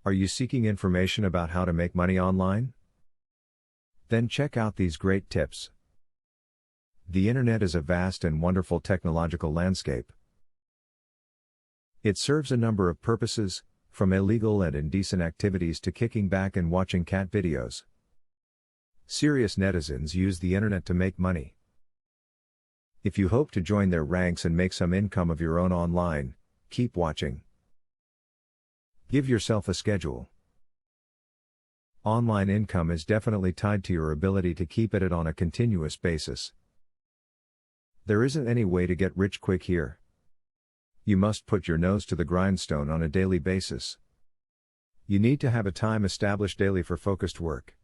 Are you seeking information about how to make money online? Then check out these great tips. The internet is a vast and wonderful technological landscape. It serves a number of purposes, from illegal and indecent activities to kicking back and watching cat videos. Serious netizens use the internet to make money. If you hope to join their ranks and make some income of your own online, keep watching. Give yourself a schedule. Online income is definitely tied to your ability to keep at it on a continuous basis. There isn't any way to get rich quick here. You must put your nose to the grindstone on a daily basis. You need to have a time established daily for focused work.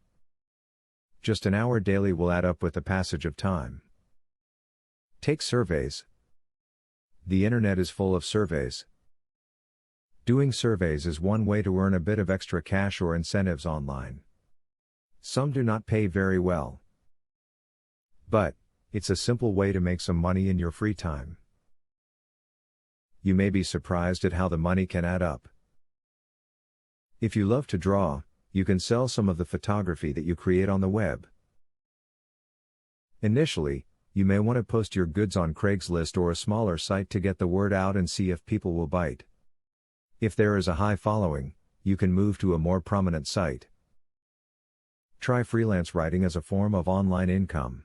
Just an hour daily will add up with the passage of time. Take surveys. The internet is full of surveys. Doing surveys is one way to earn a bit of extra cash or incentives online. Some do not pay very well. But, it's a simple way to make some money in your free time. You may be surprised at how the money can add up. If you love to draw, you can sell some of the photography that you create on the web. Initially, you may want to post your goods on Craigslist or a smaller site to get the word out and see if people will bite. If there is a high following, you can move to a more prominent site. Try freelance writing as a form of online income.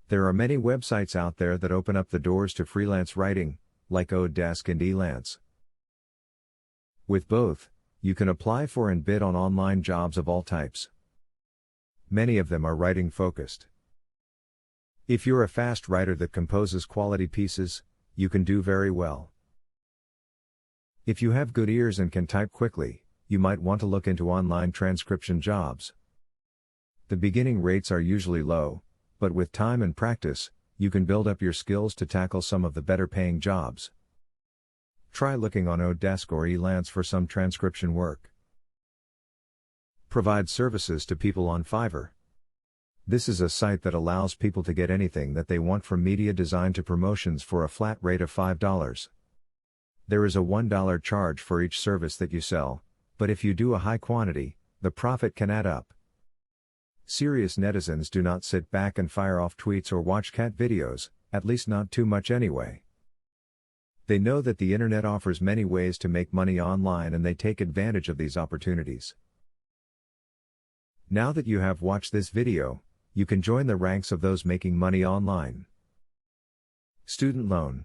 There are many websites out there that open up the doors to freelance writing, like Odesk and Elance. With both, you can apply for and bid on online jobs of all types. Many of them are writing focused. If you're a fast writer that composes quality pieces, you can do very well. If you have good ears and can type quickly, you might want to look into online transcription jobs. The beginning rates are usually low, but with time and practice, you can build up your skills to tackle some of the better paying jobs. Try looking on Odesk or Elance for some transcription work. Provide services to people on Fiverr. This is a site that allows people to get anything that they want, from media design to promotions, for a flat rate of $5. There is a $1 charge for each service that you sell, but if you do a high quantity, the profit can add up. Serious netizens do not sit back and fire off tweets or watch cat videos, at least not too much anyway. They know that the internet offers many ways to make money online, and they take advantage of these opportunities. Now that you have watched this video, you can join the ranks of those making money online. Student loan.